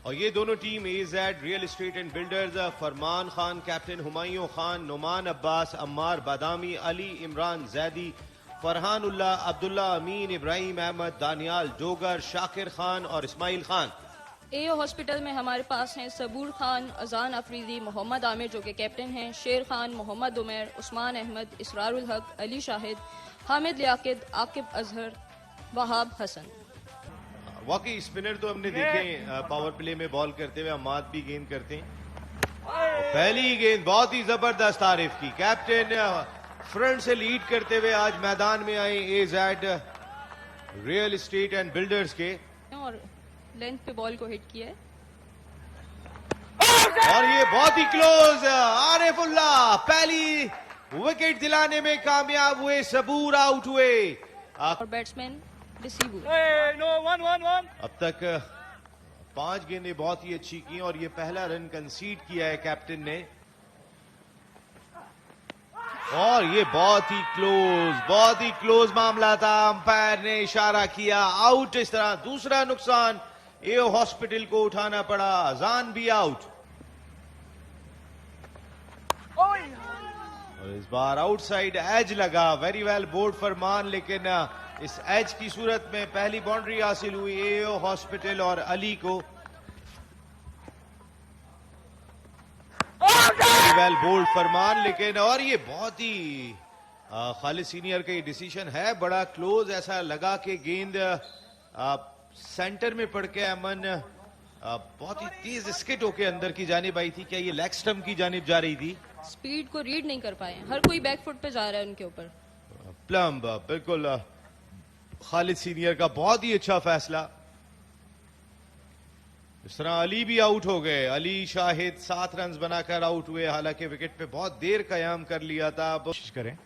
और ये दोनों team A Z real estate and builders, Farman Khan, captain Humayun Khan, Numan Abbas, Ammar Badami, Ali Imran Zaidi, Farhan Ulla, Abdullah Amin, Ibrahim Ahmad, Daniyal Dogar, Shakir Khan और इस्माइल खान। एओ हॉस्पिटल में हमारे पास हैं सबूर खान, अजान अफरीदी, मोहम्मद आमिर जो कि कैप्टन हैं, शेर खान, मोहम्मद उमर, उस्मान अहमद, इसरारुल हक, अली शाहिद, हामिद लियाकत, आकिब अजहर, वहाब हसन। वाकई स्पिनर तो हमने देखे पावर प्ले में बॉल करते हुए, अम्माद भी गेंद करते हैं। पहली गेंद बहुत ही जबरदस्त तारीफ की, कैप्टन फ्रंट से लीड करते हुए आज मैदान में आए AZ real estate and builders के, और लेंथ पे बॉल को हिट किया है और ये बहुत ही क्लोज, आरिफुल्ला पहली विकेट दिलाने में कामयाब हुए, सबूर आउट हुए और बैट्समैन रिसीव हुए। अब तक 5 गेंदें बहुत ही अच्छी की और ये पहला रन कंसीड किया है कैप्टन ने, और ये बहुत ही क्लोज मामला था। अंपायर ने इशारा किया आउट, इस तरह दूसरा नुकसान एओ हॉस्पिटल को उठाना पड़ा, अजान भी आउट। और इस बार आउटसाइड एज लगा, वेरी वेल बोल्ड फरमान, लेकिन इस एज की सूरत में पहली बाउंड्री हासिल हुई एओ हॉस्पिटल और अली को। वेरी वेल बोल्ड फरमान, लेकिन और ये बहुत ही खालिद सीनियर का ये डिसीजन है, बड़ा क्लोज, ऐसा लगा कि गेंद सेंटर में पड़ के अमन बहुत ही तेज स्किट होके अंदर की जानिब आई थी। क्या ये लेग स्टंप की जानिब जा रही थी? स्पीड को रीड नहीं कर पाए, हर कोई बैकफुट पे जा रहा है उनके ऊपर। प्लम्ब बिल्कुल खालिद सीनियर का बहुत ही अच्छा फैसला। इस तरह अली भी आउट हो गए, अली शाहिद 7 रन बनाकर आउट हुए, हालांकि विकेट पे बहुत देर कयाम कर लिया था। कोशिश करें,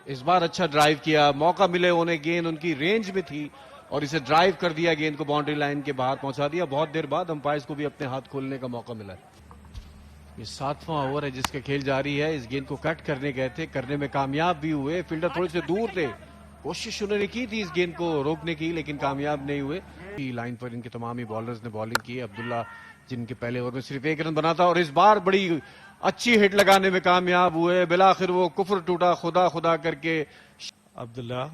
इस बार अच्छा ड्राइव किया, मौका मिले उन्हें, गेंद उनकी रेंज में थी और इसे ड्राइव कर दिया, गेंद को बाउंड्री लाइन के बाहर पहुंचा दिया। बहुत देर बाद अंपायर्स को भी अपने हाथ खोलने का मौका मिला। ये 7वां ओवर है जिसके खेल जारी है। इस गेंद को कट करने गए थे, करने में कामयाब भी हुए, फील्डर थोड़े से दूर थे, कोशिश उन्होंने की थी इस गेंद को रोकने की, लेकिन कामयाब नहीं हुए। लाइन पर इनके तमाम ही बॉलर्स ने बॉलिंग की, अब्दुल्ला जिनके पहले ओवर में सिर्फ 1 रन बना था और इस बार बड़ी अच्छी हिट लगाने में कामयाब हुए, बिलाखिर वो कुफर टूटा खुदा खुदा करके। अब्दुल्ला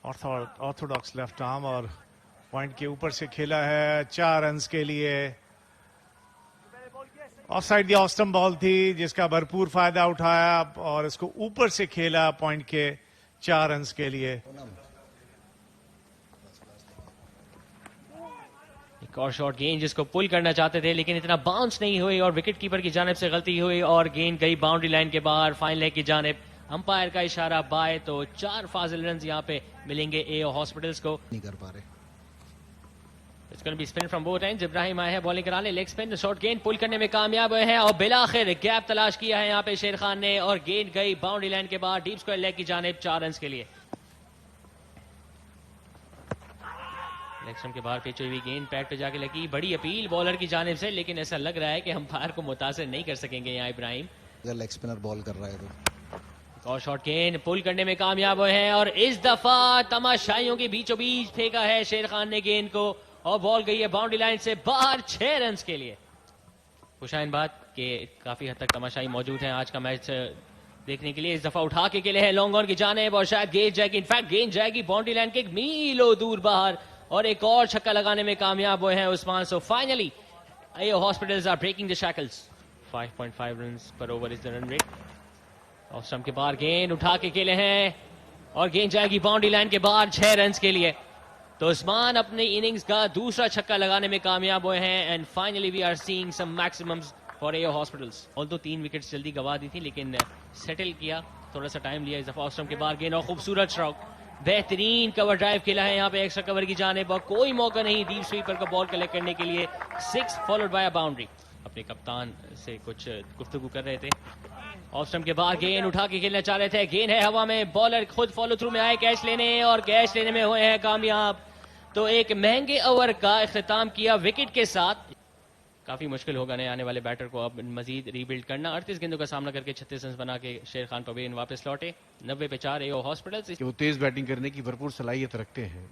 ऑर्थोडॉक्स लेफ्ट आर्म और पॉइंट के ऊपर से खेला है 4 रन के लिए। ऑफसाइड दी ऑस्टम बॉल थी जिसका भरपूर फायदा उठाया और इसको ऊपर से खेला पॉइंट के 4 रन के लिए। एक और शॉट गेंद जिसको पुल करना चाहते थे लेकिन इतना बाउंस नहीं हुई और विकेट कीपर की जानिब से गलती हुई और गेंद गई बाउंड्री लाइन के बाहर, फाइनल लेग की जानिब। अंपायर का इशारा बाय, तो 4 फाजिल रन यहां पे मिलेंगे एओ हॉस्पिटल्स को। नहीं कर पा रहे। It's going to be spin from both ends. Ibrahim आए हैं बॉलिंग कराने, लेग स्पिन, शॉर्ट गेंद पुल करने में कामयाब हुए हैं और बिलाखिर गैप तलाश किया है यहाँ पे शेर खान ने और गेंद गई बाउंड्री लाइन के बाद डीप स्क्वायर लेग की जानिब 4 रन के लिए। लेग स्टंप के बाहर पिच हुई गेंद पैड पे जाके लगी, बड़ी अपील बॉलर की जानिब से, लेकिन ऐसा लग रहा है कि अंपायर को मुतासिर नहीं कर सकेंगे यहाँ इब्राहिम। अगर लेग स्पिनर बॉल कर रहा है तो और शॉर्ट गेंद पुल करने में कामयाब हुए हैं और इस दफा तमाशाइयों के बीचों बीच फेंका है शेर खान ने गेंद को और बॉल गई है बाउंड्री लाइन से बाहर 6 रन के लिए। खुशाइन बात कि काफी हद तक तमाशाई मौजूद हैं आज का मैच देखने के लिए। इस दफा उठा के लिए है लॉन्ग ऑन की जानिब और शायद गेंद जाएगी, इनफैक्ट गेंद जाएगी बाउंड्री लाइन के 1 मीलों दूर बाहर और एक और छक्का लगाने में कामयाब हुए हैं Usman. So finally A O hospitals are breaking the shackles. 5.5 runs per over is the run rate. Off stump के बाहर गेंद उठा के खेले हैं और गेंद जाएगी बाउंड्री लाइन के बाहर 6 रन के लिए। तो उस्मान अपनी इनिंग्स का दूसरा छक्का लगाने में कामयाब हुए हैं and finally we are seeing some maximums for एओ हॉस्पिटल्स। ऑल्दो 3 विकेट्स जल्दी गवा दी थी लेकिन सेटल किया, थोड़ा सा टाइम लिया। इस दफा ऑफ स्टंप के बाहर गेंद और खूबसूरत स्ट्रोक, बेहतरीन कवर ड्राइव खेला है यहाँ पे एक्स्ट्रा कवर की जानिब और कोई मौका नहीं डीप स्वीपर का बॉल कलेक्ट करने के लिए। 6 फॉलोड बाय अ बाउंड्री। अपने कप्तान से कुछ गुफ्तगू कर रहे थे। ऑफ स्टंप के बाहर गेंद उठा के खेलना चाह रहे थे, गेंद है हवा में, बॉलर खुद फॉलो थ्रू में आए कैच लेने और कैच लेने में हुए हैं कामयाब। तो एक महंगे ओवर का इख्तिताम किया विकेट के साथ। काफी मुश्किल होगा नए आने वाले बैटर को अब मजीद रीबिल्ड करना। 38 गेंदों का सामना करके 36 रन बना के शेर खान पवेलियन वापस लौटे। 90 पे 4 एओ हॉस्पिटल्स। वो तेज बैटिंग करने की भरपूर सलाहियत रखते हैं।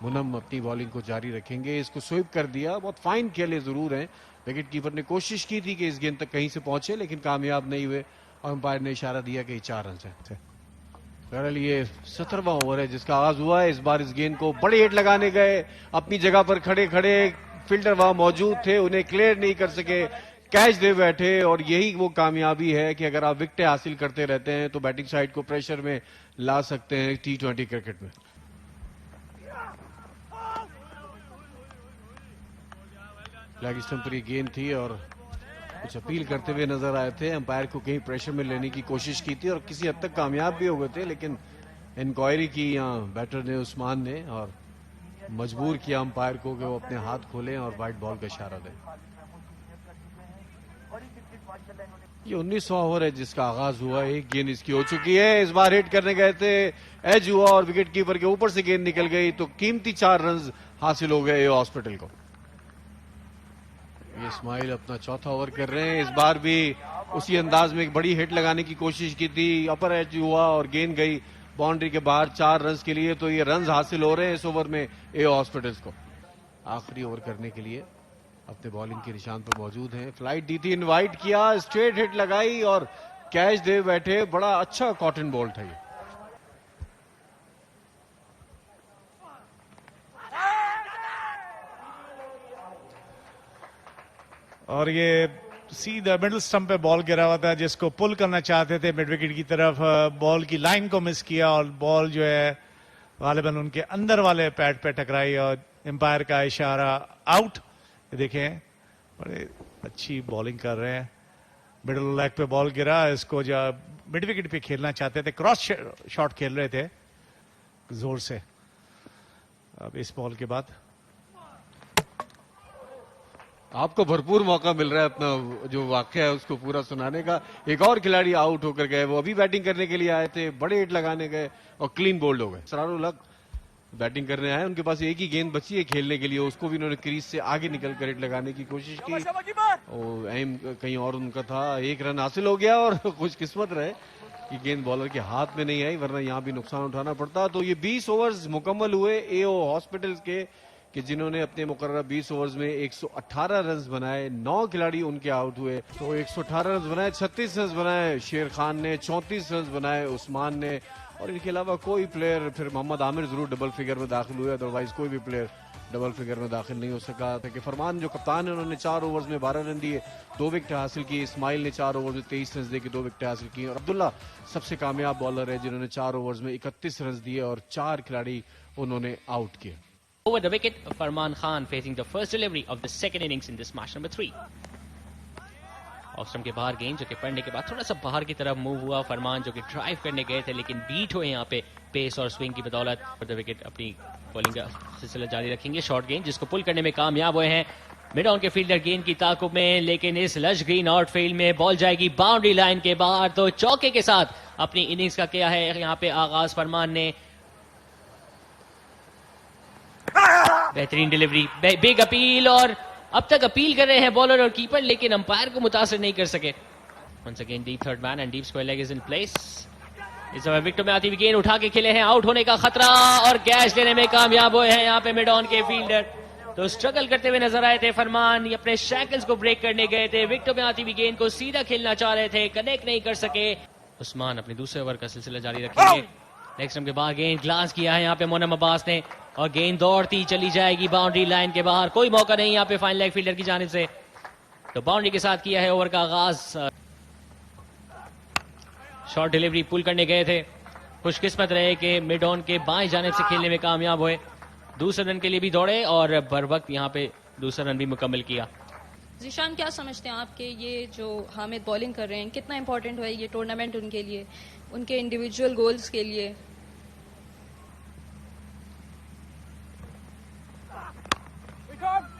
मुनम अपनी बॉलिंग को जारी रखेंगे। इसको स्वीप कर दिया, बहुत फाइन खेले जरूर हैं। विकेट कीपर ने कोशिश की थी कि इस गेंद तक कहीं से पहुंचे, लेकिन कामयाब नहीं हुए और अंपायर ने इशारा दिया कि 4 रन है। बहरहाल ये 17वां ओवर है जिसका आगाज हुआ है। इस बार इस गेंद को बड़े हिट लगाने गए, अपनी जगह पर खड़े खड़े फील्डर वहां मौजूद थे, उन्हें क्लियर नहीं कर सके, कैच दे बैठे। और यही वो कामयाबी है कि अगर आप विकेटें हासिल करते रहते हैं तो बैटिंग साइड को प्रेशर में ला सकते हैं T20 क्रिकेट में। फ्लैग स्टंप पर ये गेंद थी और कुछ अपील करते हुए नजर आए थे। अंपायर को कहीं प्रेशर में लेने की कोशिश की थी और किसी हद तक कामयाब भी हो गए थे, लेकिन इंक्वायरी की यहाँ बैटर ने, उस्मान ने, और मजबूर किया अंपायर को कि वो अपने हाथ खोलें और वाइड बॉल का इशारा दें। ये 19वां ओवर है जिसका आगाज हुआ। एक गेंद इसकी हो चुकी है। इस बार हिट करने गए थे, एज हुआ और विकेट कीपर के ऊपर से गेंद निकल गई तो कीमती 4 रन हासिल हो गए हॉस्पिटल को। ये इस्माइल अपना चौथा ओवर कर रहे हैं। इस बार भी उसी अंदाज में एक बड़ी हिट लगाने की कोशिश की थी, अपर एज हुआ और गेंद गई बाउंड्री के बाहर 4 रन के लिए। तो ये रन हासिल हो रहे हैं इस ओवर में ए हॉस्पिटल्स को। आखिरी ओवर करने के लिए अपने बॉलिंग के निशान पर मौजूद हैं। फ्लाइट दी थी, इनवाइट किया, स्ट्रेट हिट लगाई और कैच दे बैठे। बड़ा अच्छा कॉटन बॉल था ये। और ये सीधा मिडिल स्टंप पे बॉल गिरा हुआ था जिसको पुल करना चाहते थे मिड विकेट की तरफ। बॉल की लाइन को मिस किया और बॉल जो है गालिबन उनके अंदर वाले पैड पे टकराई और एम्पायर का इशारा आउट। देखें बड़े अच्छी बॉलिंग कर रहे हैं। मिडिल लेग पे बॉल गिरा, इसको जब मिड विकेट पे खेलना चाहते थे, क्रॉस शॉट खेल रहे थे जोर से। अब इस बॉल के बाद आपको भरपूर मौका मिल रहा है अपना जो वाकया है उसको पूरा सुनाने का। एक और खिलाड़ी आउट होकर गए, वो अभी बैटिंग करने के लिए आए थे, बड़े हिट लगाने गए और क्लीन बोल्ड हो गए। इसरारुल हक बैटिंग करने आए, उनके पास एक ही गेंद बची है खेलने के लिए, उसको भी उन्होंने क्रीज से आगे निकल कर हिट लगाने की कोशिश की और एम कहीं और उनका था। 1 रन हासिल हो गया और कुछ किस्मत रहे कि गेंद बॉलर के हाथ में नहीं आई, वरना यहां भी नुकसान उठाना पड़ता। तो ये 20 ओवर्स मुकम्मल हुए एओ हॉस्पिटल्स के कि जिन्होंने अपने मुकर्रर 20 ओवर्स में 118 रन बनाए। 9 खिलाड़ी उनके आउट हुए, तो 118 रन बनाए, 36 रन बनाए शेर खान ने, 34 रन बनाए उस्मान ने, और इनके अलावा कोई प्लेयर, फिर मोहम्मद आमिर जरूर डबल फिगर में दाखिल हुए, अदरवाइज कोई भी प्लेयर डबल फिगर में दाखिल नहीं हो सका। कि फरमान जो कप्तान है उन्होंने 4 ओवर्स में 12 रन दिए, 2 विकेट हासिल की। इस्माइल ने 4 ओवर में 23 रन देकर 2 विकेट हासिल की और अब्दुल्ला सबसे कामयाब बॉलर है जिन्होंने 4 ओवर्स में 31 रन दिए और 4 खिलाड़ी उन्होंने आउट किए। Over the wicket, Farman Khan facing the first delivery of the second innings in this match number 3. Of stump के बाहर गेंद जो कि पड़ने के बाद थोड़ा सा बाहर की तरफ मूव हुआ। फरमान जो कि ड्राइव करने गए थे लेकिन बीट हुए यहाँ पे पेस और स्विंग की बदौलत। द विकेट अपनी बॉलिंग का सिलसिला जारी रखेंगे। शॉर्ट गेंद जिसको पुल करने में कामयाब हुए हैं मिड ऑन के फील्डर गेंद की ताकुब में, लेकिन इस लश ग्रीन आउटफील्ड में बॉल जाएगी बाउंड्री लाइन के बाहर। तो चौके के साथ अपनी इनिंग्स का किया है यहाँ पे आगाज फरमान ने। बेहतरीन डिलीवरी, बिग अपील, और अब तक अपील कर रहे हैं बॉलर और कीपर लेकिन अंपायर को मुतासिर नहीं कर सके। Once again deep third man and deep square leg is in place. इस समय विकेट में आती हुई गेंद उठा के खेले हैं, आउट होने का खतरा और कैच लेने में कामयाब हुए हैं यहाँ पे मिड ऑन के फील्डर। तो स्ट्रगल करते हुए नजर आए थे फरमान, अपने शैकल्स को ब्रेक करने गए थे, विकेटों में आती हुई गेंद को सीधा खेलना चाह रहे थे, कनेक्ट नहीं कर सके। उस्मान अपने दूसरे ओवर का सिलसिला जारी रखेंगे। लेग स्टंप के बाहर गेंद ग्लास किया है यहाँ पे मोनम अब्बास ने और गेंद दौड़ती चली जाएगी बाउंड्री लाइन के बाहर। कोई मौका नहीं यहाँ पे फाइन लेग फील्डर की जानिब से। तो बाउंड्री के साथ किया है ओवर का आगाज। शॉर्ट डिलीवरी पुल करने गए थे, खुशकिस्मत रहे कि मिड ऑन के बाएं जानिब से खेलने में कामयाब हुए। दूसरे रन के लिए भी दौड़े और बर वक्त यहाँ पे दूसरा रन भी मुकम्मल किया। जीशान, क्या समझते हैं आपके ये जो हामिद बॉलिंग कर रहे हैं कितना इंपॉर्टेंट है ये टूर्नामेंट उनके लिए, उनके इंडिविजुअल गोल्स के लिए?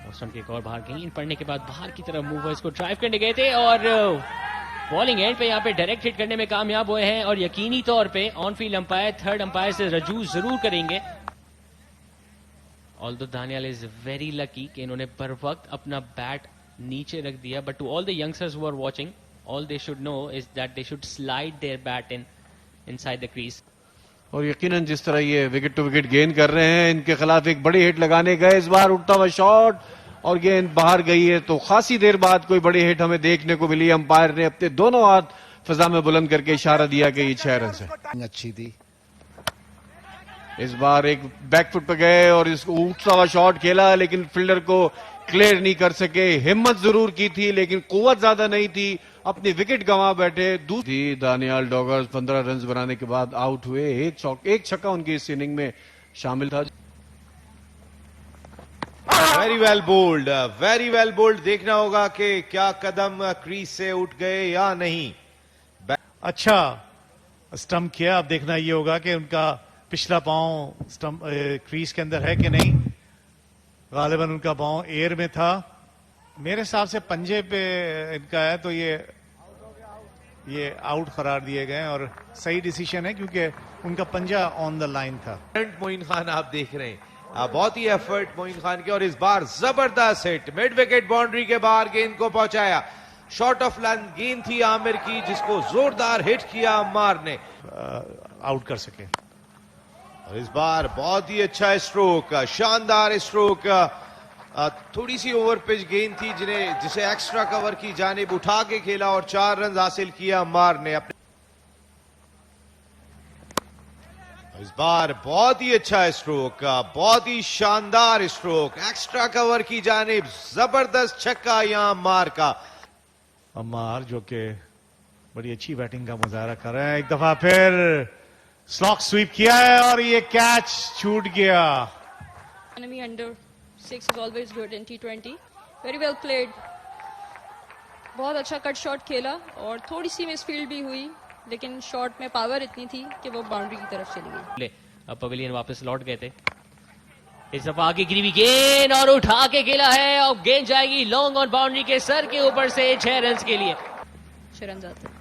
मौसम के एक और बाहर गेंद पड़ने के बाद बाहर की तरफ मूव, इसको ड्राइव करने गए थे और बॉलिंग एंड पे यहाँ पे डायरेक्ट हिट करने में कामयाब हुए हैं। और यकीनी तौर पे on field umpire third umpire से रजू जरूर करेंगे। Although Danial is very lucky कि इन्होंने बर वक्त अपना बैट नीचे रख दिया, but to all the youngsters who are watching, all they should know is that they should slide their bat in inside the crease. और यकीनन जिस तरह ये विकेट टू विकेट गेंद कर रहे हैं, इनके खिलाफ एक बड़ी हिट लगाने गए इस बार, उठता हुआ शॉट और गेंद बाहर गई है। तो खासी देर बाद कोई बड़ी हिट हमें देखने को मिली। अंपायर ने अपने दोनों हाथ फिजा में बुलंद करके इशारा दिया कि ये 6 रन है। अच्छी थी। इस बार एक बैकफुट पे गए और इसको उठता हुआ शॉट खेला, लेकिन फील्डर को क्लियर नहीं कर सके। हिम्मत जरूर की थी लेकिन कुव्वत ज्यादा नहीं थी, अपनी विकेट गंवा बैठे। दूसरी दानियाल डॉगर्स 15 रन बनाने के बाद आउट हुए। एक छक्का उनकी इस इनिंग में शामिल था। Very well bowled. देखना होगा कि क्या कदम क्रीज से उठ गए या नहीं। अच्छा स्टंप किया। अब देखना ये होगा कि उनका पिछला पांव स्टंप क्रीज के अंदर है कि नहीं। गालिबन उनका पांव एयर में था। मेरे हिसाब से पंजे पे इनका है, तो ये आउट करार दिए गए और सही डिसीजन है क्योंकि उनका पंजा ऑन द लाइन था। मोइन खान आप देख रहे हैं, बहुत ही एफर्ट मोइन खान के, और इस बार जबरदस्त हिट मिड विकेट बाउंड्री के बाहर गेंद को पहुंचाया। शॉर्ट ऑफ लाइन गेंद थी आमिर की, जिसको जोरदार हिट किया अम्मार ने, आउट कर सके। और इस बार बहुत ही अच्छा स्ट्रोक, शानदार स्ट्रोक। थोड़ी सी ओवर पिच गेंद थी जिसे एक्स्ट्रा कवर की जानिब उठा के खेला और 4 रन हासिल किया अम्मार ने अपने। इस बार बहुत ही अच्छा स्ट्रोक, बहुत ही शानदार स्ट्रोक, एक्स्ट्रा कवर की जानिब जबरदस्त छक्का यहां अम्मार का। अम्मार जो कि बड़ी अच्छी बैटिंग का मुजाहरा कर रहे हैं। एक दफा फिर स्लॉक स्वीप किया है और ये कैच छूट गया। Enemy under 6 is always good in T20. Very well played. बहुत अच्छा कट शॉट खेला और थोड़ी सी मिसफील्ड भी हुई, लेकिन शॉट में पावर इतनी थी कि वो बाउंड्री की तरफ चली गई। अब पवेलियन वापस लौट गए थे। इस दफा आगे गिरी हुई गेंद और उठा के खेला है और गेंद जाएगी लॉन्ग ऑन बाउंड्री के सर के ऊपर से 6 रन के लिए। 6 रन आते।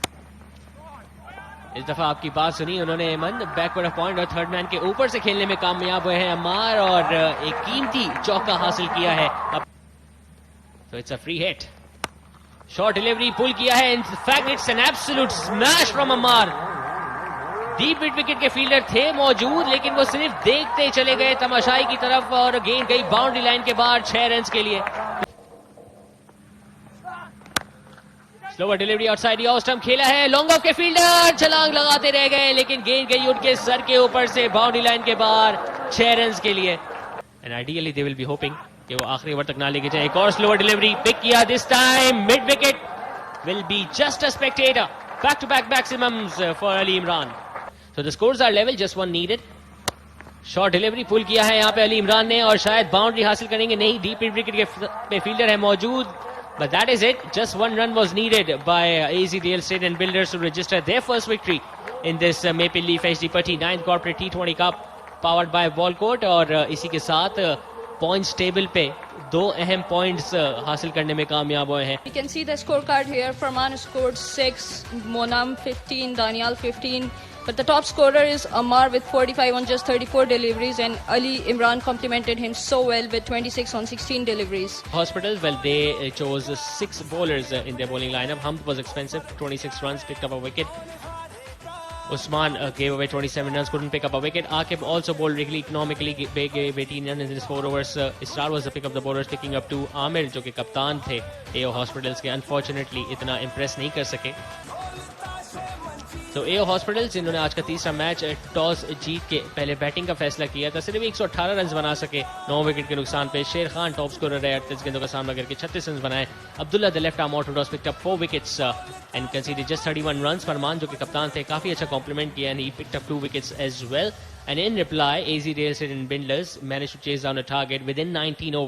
इस दफा आपकी बात सुनी उन्होंने एमन, बैकवर्ड ऑफ पॉइंट और थर्ड मैन के ऊपर से खेलने में कामयाब हुए हैं अम्मार और एक कीमती चौका हासिल किया है। तो it's a free hit, short delivery pull किया है। In fact it's an absolute smash from Ammar. Deep mid wicket के फील्डर थे मौजूद, लेकिन वो सिर्फ देखते चले गए तमाशाई की तरफ और गेंद गई बाउंड्री लाइन के बाहर 6 रन के लिए। Slower delivery outside the off stump खेला है, लॉन्ग ऑफ के फील्डर छलांग लगाते रह गए, लेकिन गेंद गई उनके सर के ऊपर से बाउंड्री लाइन के बाहर 6 रन के लिए। And ideally they will be hopping कि वो आखिरी ओवर तक ना लेके जाए। एक और स्लोवर डिलीवरी पिक किया, this time mid wicket will be just a spectator. Back to back maximums for Ali Imran. So the scores are level, just one needed. Short delivery pull किया है यहाँ पे अली इमरान ने और शायद बाउंड्री हासिल करेंगे, नहीं, डीप मिड विकेट पे फील्डर है मौजूद, but that is it. Just one run was needed by AZ Real Estate and Builders to register their first victory in this Maple Leaf HD Putty 9th Corporate T20 Cup powered by Ballcourt। और इसी के साथ points table पे 2 अहम points हासिल करने में कामयाब हुए हैं। You can see the scorecard here. Farman scored 6, Monam 15, Danial 15. But the top scorer is Ammar with 45 on just 34 deliveries, and Ali Imran complimented him so well with 26 on 16 deliveries. Hospitals, well, they chose 6 bowlers in their bowling lineup. Hamd was expensive, 26 runs, picked up a wicket. Usman gave away 27 runs, couldn't pick up a wicket. Akib also bowled really economically, gave 18 runs in his 4 overs. Israr was the pick of the bowlers, picking up 2. Amir, जो कि कप्तान थे AO Hospitals के, unfortunately इतना impress नहीं कर सके। तो AO हॉस्पिटल्स इन्होंने आज का तीसरा मैच टॉस जीत के पहले बैटिंग का फैसला किया था, सिर्फ 118 रन बना सके 9 विकेट के नुकसान पे। शेर खान टॉप स्कोरर रहे, 38 गेंदों का सामना करके 36 रन बनाए। Abdullah the left arm orthodox picked up 4 wickets and conceded just 31 runs. Farman जो कि कप्तान थे काफी अच्छा कॉम्प्लीमेंट किया and he picked up 2 wickets as well. And in reply AZ Real Estate and Builders managed to chase down a target within 19 overs.